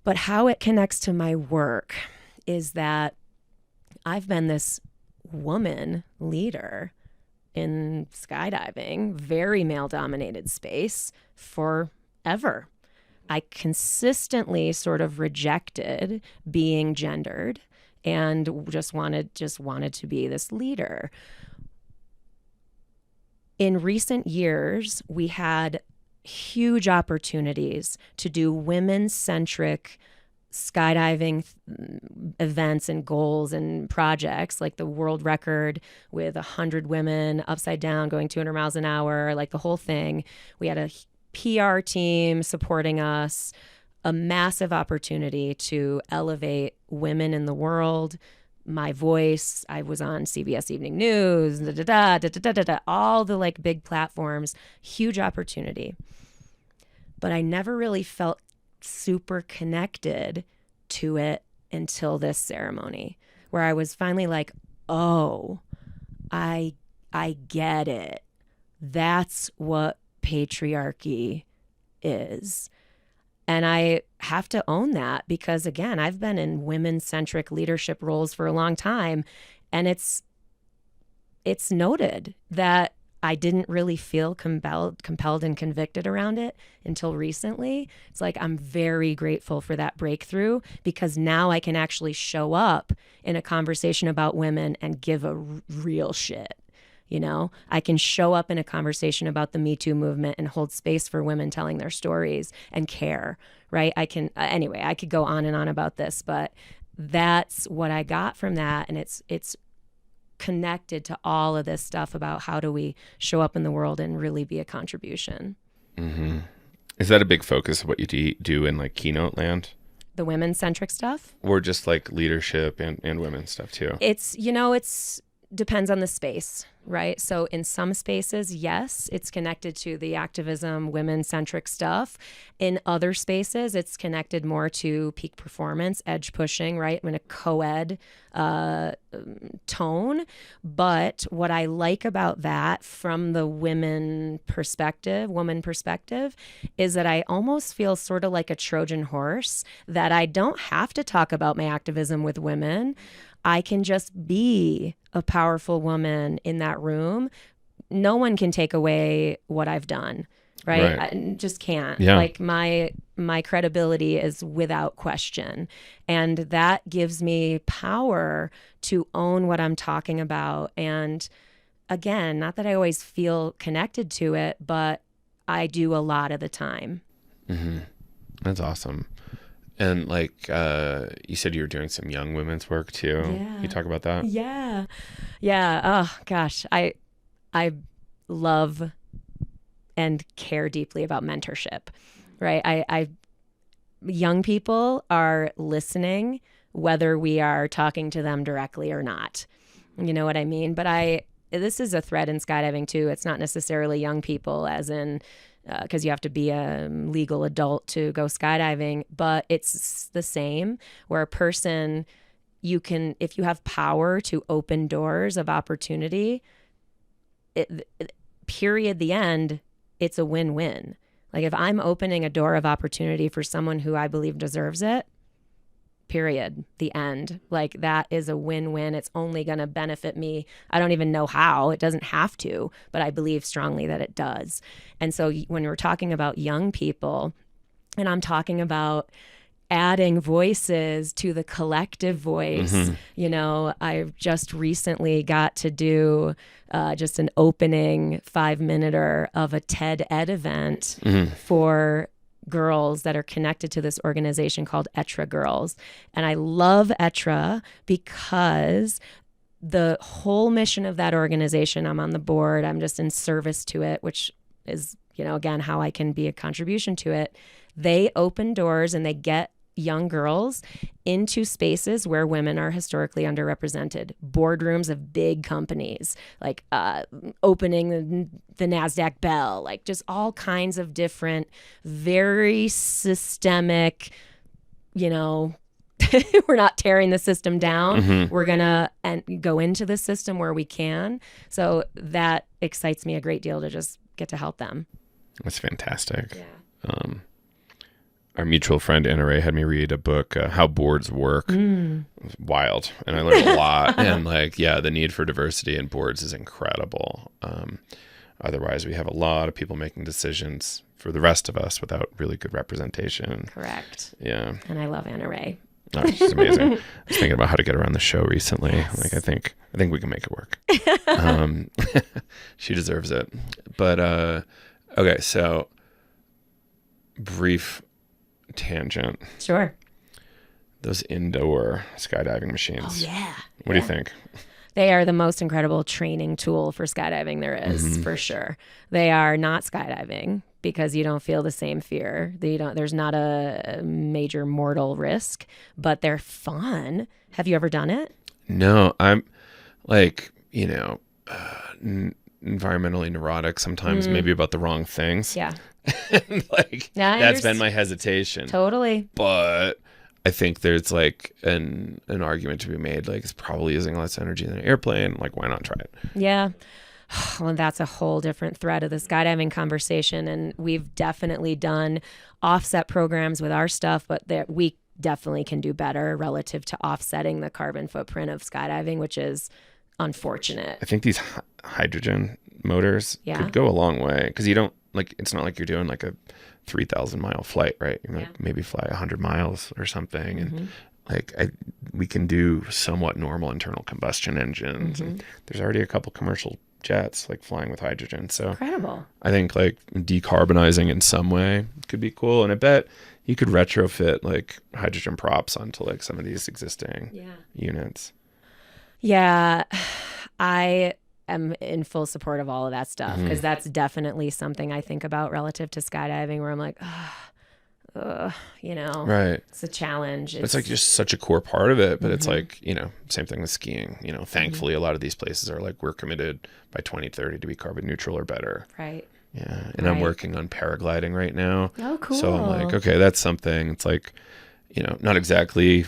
But how it connects to my work is that I've been this woman leader in skydiving, very male-dominated space, forever. I consistently sort of rejected being gendered and just wanted to be this leader. In recent years, we had huge opportunities to do women-centric skydiving events and goals and projects, like the world record with 100 women upside down going 200 miles an hour, like the whole thing. We had a PR team supporting us, a massive opportunity to elevate women in the world. My voice, I was on CBS Evening News, all the like big platforms, huge opportunity. But I never really felt super connected to it until this ceremony, where I was finally like, oh, I get it. That's what patriarchy is. And I have to own that because, again, I've been in women-centric leadership roles for a long time, and it's noted that I didn't really feel compelled and convicted around it until recently. It's like, I'm very grateful for that breakthrough, because now I can actually show up in a conversation about women and give a real shit. I can show up in a conversation about the Me Too movement and hold space for women telling their stories and care, right? I could go on and on about this, but that's what I got from that. And it's connected to all of this stuff about how do we show up in the world and really be a contribution.
Mm-hmm. Is that a big focus of what you do in like keynote land?
The women-centric stuff?
Or just like leadership and women's stuff too?
It's depends on the space, right? So in some spaces, yes, it's connected to the activism, women-centric stuff. In other spaces, it's connected more to peak performance, edge pushing, right? In a co-ed tone. But what I like about that from the woman perspective, is that I almost feel sort of like a Trojan horse, that I don't have to talk about my activism with women. I can just be a powerful woman in that room. No one can take away what I've done, right? I just can't.
Yeah.
Like my credibility is without question. And that gives me power to own what I'm talking about. And again, not that I always feel connected to it, but I do a lot of the time.
Mm-hmm. That's awesome. And like you said, you were doing some young women's work too.
Yeah.
Can you talk about that?
Yeah. Oh gosh, I love and care deeply about mentorship, right? I young people are listening, whether we are talking to them directly or not. You know what I mean? But this is a thread in skydiving too. It's not necessarily young people, as in because you have to be a legal adult to go skydiving, but it's the same where a person, you can, if you have power to open doors of opportunity, period, the end, it's a win-win. Like if I'm opening a door of opportunity for someone who I believe deserves it, period, the end. Like that is a win-win. It's only going to benefit me. I don't even know how. It doesn't have to, but I believe strongly that it does. And so when we're talking about young people, and I'm talking about adding voices to the collective voice.
Mm-hmm.
You know, I just recently got to do just an opening 5-minute of a TED Ed event for girls that are connected to this organization called ETRA Girls. And I love ETRA because the whole mission of that organization, I'm on the board, I'm just in service to it, which is, you know, again, how I can be a contribution to it. They open doors and they get young girls into spaces where women are historically underrepresented. Boardrooms of big companies, like opening the NASDAQ bell, like just all kinds of different, very systemic, you know, we're not tearing the system down. We're going to go into the system where we can. So that excites me a great deal to just get to help them.
That's fantastic.
Yeah.
Our mutual friend Anna Ray had me read a book, How Boards Work. It was wild, and I learned a lot. And like, yeah, the need for diversity in boards is incredible. Otherwise, we have a lot of people making decisions for the rest of us without really good representation.
Correct.
Yeah.
And I love Anna Ray.
Oh, she's amazing. I was thinking about how to get her on the show recently.
Yes.
Like, I think we can make it work. She deserves it. But okay, so brief tangent.
Sure.
Those indoor skydiving machines.
Oh, yeah.
What do you think?
They are the most incredible training tool for skydiving there is, for sure. They are not skydiving because you don't feel the same fear. There's not a major mortal risk, but they're fun. Have you ever done it?
No, I'm like, environmentally neurotic sometimes, maybe about the wrong things.
Yeah.
Like that's been my hesitation.
Totally.
But I think there's like an argument to be made. Like it's probably using less energy than an airplane. Like why not try it?
Yeah. Well, that's a whole different thread of the skydiving conversation. And we've definitely done offset programs with our stuff, but we definitely can do better relative to offsetting the carbon footprint of skydiving, which is unfortunate.
I think these hydrogen motors could go a long way because you don't like, it's not like you're doing like a 3,000 mile flight, right? You might maybe fly 100 miles or something. And like we can do somewhat normal internal combustion engines. And there's already a couple commercial jets like flying with hydrogen. So
incredible.
I think like decarbonizing in some way could be cool. And I bet you could retrofit like hydrogen props onto like some of these existing units. Yeah,
I am in full support of all of that stuff because that's definitely something I think about relative to skydiving where I'm like,
right.
It's a challenge.
It's like just such a core part of it, but it's like, same thing with skiing. Thankfully, a lot of these places are like, we're committed by 2030 to be carbon neutral or better.
Right.
Yeah. And I'm working on paragliding right now.
Oh, cool.
So I'm like, okay, that's something. It's like, not exactly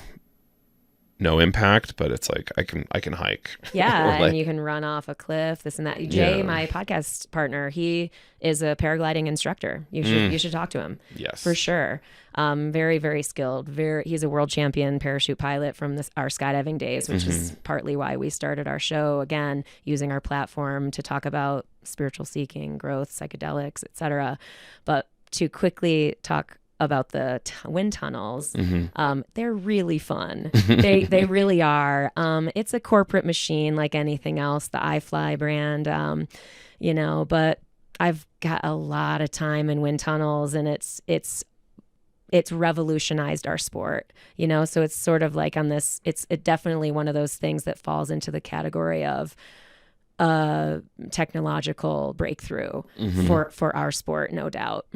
no impact, but it's like I can hike.
Yeah,
Like,
and you can run off a cliff, this and that. Jay,
Yeah.
my podcast partner, he is a paragliding instructor. You should talk to him.
yes.
For sure. Very, very skilled. He's a world champion parachute pilot from our skydiving days, which is partly why we started our show, again, using our platform to talk about spiritual seeking, growth, psychedelics, etc. But to quickly talk about the wind tunnels, they're really fun. They really are. It's a corporate machine like anything else, the iFly brand, but I've got a lot of time in wind tunnels, and it's revolutionized our sport, so it's sort of like it's definitely one of those things that falls into the category of technological breakthrough for our sport, no doubt.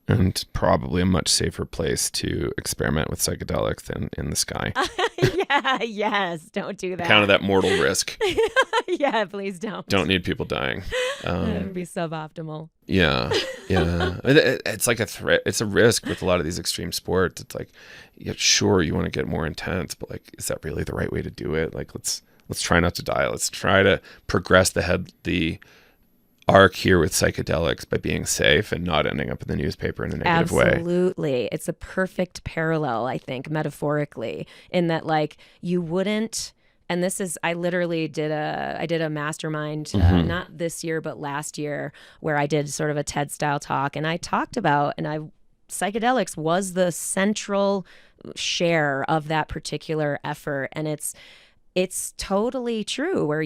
And probably a much safer place to experiment with psychedelics than in the sky.
Yeah, yes, don't do that.
Kind of that mortal risk.
Yeah, please don't.
Don't need people dying.
That would be suboptimal.
Yeah. It's like a threat. It's a risk with a lot of these extreme sports. It's like, yeah, sure, you want to get more intense, but like, is that really the right way to do it? Like, let's try not to die. Let's try to progress the arc here with psychedelics by being safe and not ending up in the newspaper in a negative way.
Absolutely. It's a perfect parallel, I think, metaphorically, in that like you wouldn't, and this is, I literally did a mastermind, not this year, but last year, where I did sort of a TED style talk, and I talked about, psychedelics was the central share of that particular effort. And it's totally true, where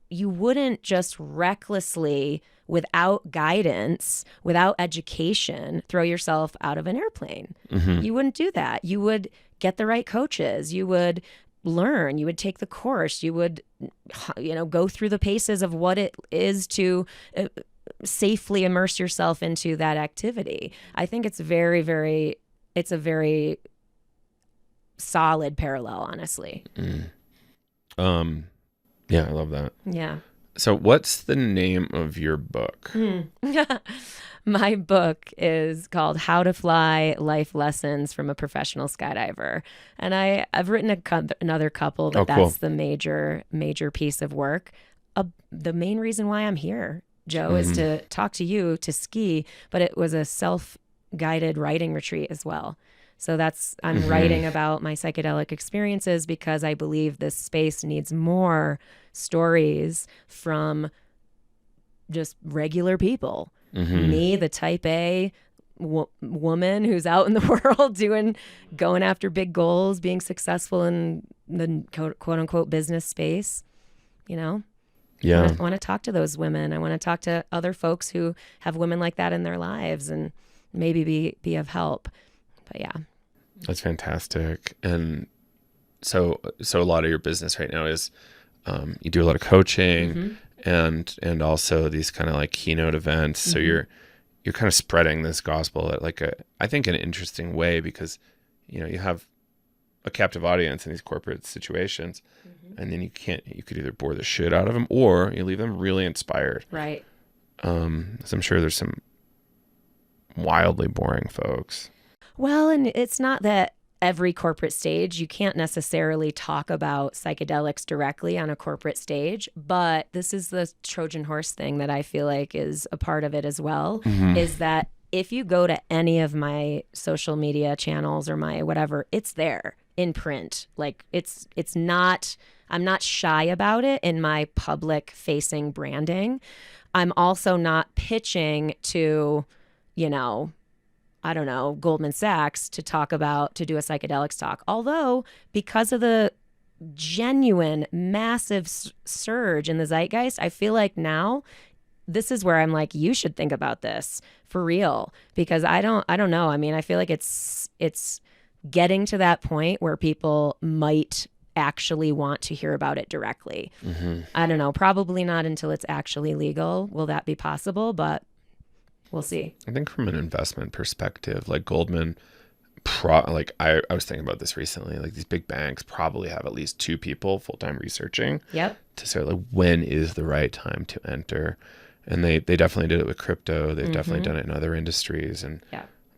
you wouldn't just recklessly, without guidance, without education, throw yourself out of an airplane. You wouldn't do that. You would get the right coaches. You would learn. You would take the course. You would, go through the paces of what it is to safely immerse yourself into that activity. I think it's a very solid parallel, honestly.
Yeah, I love that.
Yeah.
So what's the name of your book?
My book is called How to Fly: Life Lessons from a Professional Skydiver. And I've written another couple, but
cool.
That's the major piece of work. The main reason why I'm here, Joe, is to talk to you, to ski, but it was a self-guided writing retreat as well. So I'm writing about my psychedelic experiences because I believe this space needs more stories from just regular people. Me, the type A woman who's out in the world going after big goals, being successful in the quote unquote business space,
Yeah.
I want to talk to those women. I want to talk to other folks who have women like that in their lives and maybe be of help. But yeah.
That's fantastic. And so a lot of your business right now is you do a lot of coaching and also these kind of like keynote events. So you're kind of spreading this gospel at like I think an interesting way, because you have a captive audience in these corporate situations, and then you could either bore the shit out of them or you leave them really inspired.
Right.
So I'm sure there's some wildly boring folks.
Well, and it's not that every corporate stage, you can't necessarily talk about psychedelics directly on a corporate stage, but this is the Trojan horse thing that I feel like is a part of it as well, is that if you go to any of my social media channels or my whatever, it's there in print. Like it's not, I'm not shy about it in my public facing branding. I'm also not pitching to, I don't know, Goldman Sachs to do a psychedelics talk. Although, because of the genuine massive surge in the zeitgeist, I feel like now this is where I'm like, you should think about this for real, because I don't know. I mean, I feel like it's getting to that point where people might actually want to hear about it directly. I don't know, probably not until it's actually legal. Will that be possible? But we'll see.
I think from an investment perspective, like Goldman, I was thinking about this recently, like these big banks probably have at least 2 people full-time researching to say like when is the right time to enter. And they definitely did it with crypto. They've definitely done it in other industries. And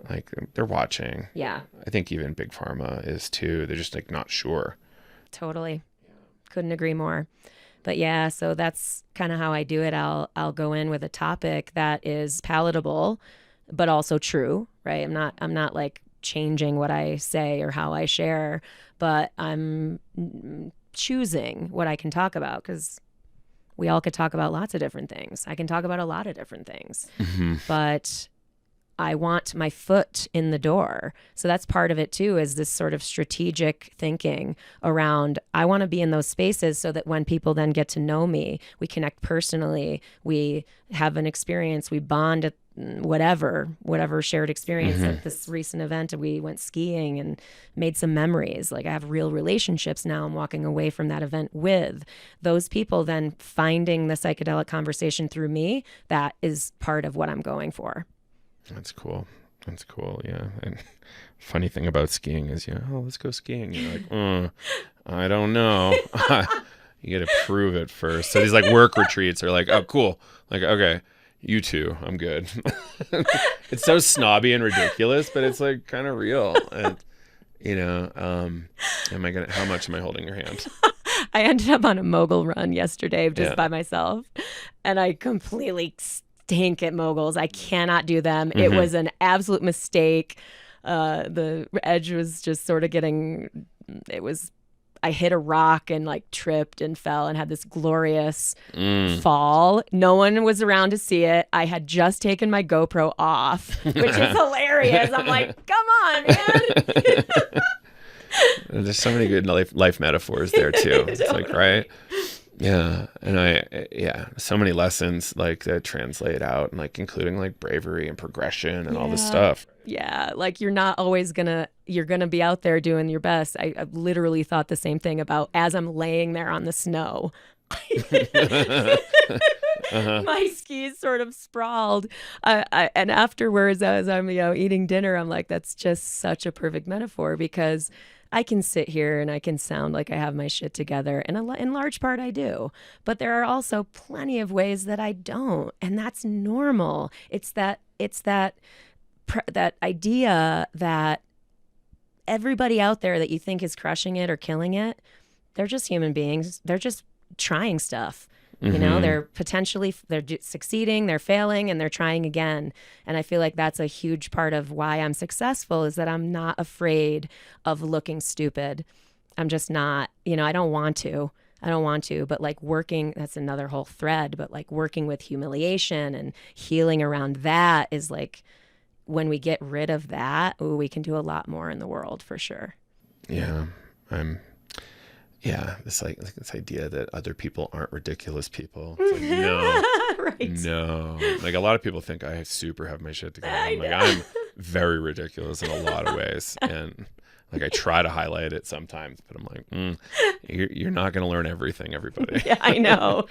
Like they're watching.
Yeah.
I think even big pharma is too. They're just like not sure.
Totally. Couldn't agree more. But yeah, so that's kind of how I do it. I'll go in with a topic that is palatable, but also true, right? I'm not like changing what I say or how I share, but I'm choosing what I can talk about, because we all could talk about lots of different things. I can talk about a lot of different things, but I want my foot in the door. So that's part of it too, is this sort of strategic thinking around, I want to be in those spaces so that when people then get to know me, we connect personally, we have an experience, we bond at whatever shared experience. At this recent event, we went skiing and made some memories. Like I have real relationships now I'm walking away from that event with. Those people then finding the psychedelic conversation through me, that is part of what I'm going for.
That's cool. That's cool. Yeah. And funny thing about skiing is, oh, let's go skiing. You're like, I don't know. You got to prove it first. So these like work retreats are like, oh, cool. Like, okay, you too. I'm good. It's so snobby and ridiculous, but it's like kind of real. And, how much am I holding your hand?
I ended up on a mogul run yesterday just by myself, and I completely stink at moguls. I cannot do them. It was an absolute mistake. The edge was just sort of I hit a rock and like tripped and fell and had this glorious fall. No one was around to see it. I had just taken my GoPro off, which is hilarious. I'm like, come on, man.
There's so many good life metaphors there too. It's like, right? Yeah. And so many lessons like that translate out, and like including like bravery and progression and all this stuff.
Yeah. Like you're not always you're going to be out there doing your best. I literally thought the same thing about as I'm laying there on the snow. My skis sort of sprawled. And afterwards, as I'm eating dinner, I'm like, that's just such a perfect metaphor, because I can sit here and I can sound like I have my shit together. And in large part, I do. But there are also plenty of ways that I don't. And that's normal. It's that idea that everybody out there that you think is crushing it or killing it, they're just human beings. They're just trying stuff. They're succeeding, they're failing, and they're trying again. And I feel like that's a huge part of why I'm successful, is that I'm not afraid of looking stupid. I'm just not, I don't want to, but like working, that's another whole thread, but like working with humiliation and healing around that is like, when we get rid of that, we can do a lot more in the world for sure.
Yeah. This idea that other people aren't ridiculous people. It's like, no,
right.
No. Like a lot of people think I super have my shit together. I'm very ridiculous in a lot of ways. And like I try to highlight it sometimes, but I'm like, you're not going to learn everything, everybody.
Yeah, I know.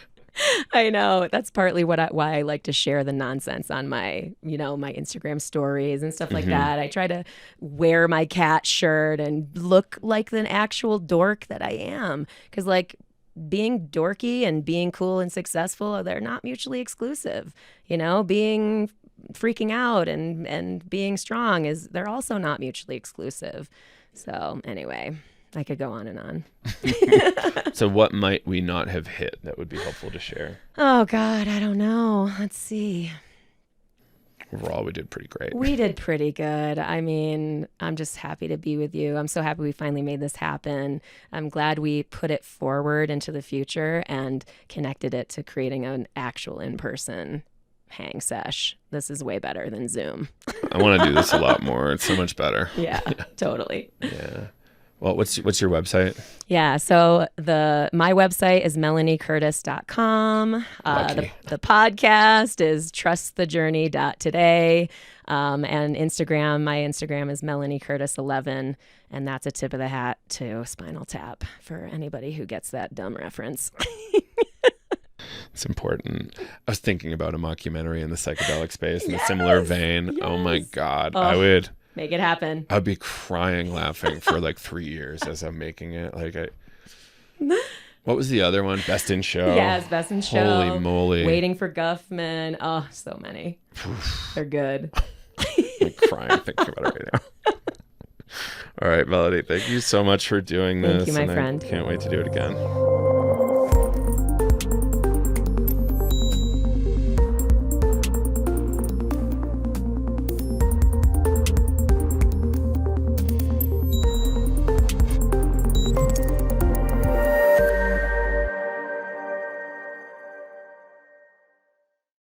That's partly why I like to share the nonsense on my, my Instagram stories and stuff like that. I try to wear my cat shirt and look like the actual dork that I am. Because like being dorky and being cool and successful, they're not mutually exclusive. Being freaking out and being strong they're also not mutually exclusive. So anyway, I could go on and on.
So what might we not have hit that would be helpful to share?
Oh, God, I don't know. Let's see.
Overall, we did pretty great.
We did pretty good. I mean, I'm just happy to be with you. I'm so happy we finally made this happen. I'm glad we put it forward into the future and connected it to creating an actual in-person hang sesh. This is way better than Zoom.
I want to do this a lot more. It's so much better.
Yeah, totally.
Yeah. Well, what's your website?
Yeah, so my website is melaniecurtis.com. The podcast is trustthejourney.today. And Instagram, my Instagram is melaniecurtis11. And that's a tip of the hat to Spinal Tap for anybody who gets that dumb reference.
It's important. I was thinking about a mockumentary in the psychedelic space in a similar vein. Yes. Oh my God. I would
make it happen.
I'd be crying laughing for like 3 years as I'm making it. What was the other one? Best in Show.
Yes, Best in Show.
Holy moly.
Waiting for Guffman. Oh, so many. They're good.
I'm crying thinking about it right now. All right, Melody, thank you so much for doing this.
Thank you, my friend.
I can't wait to do it again.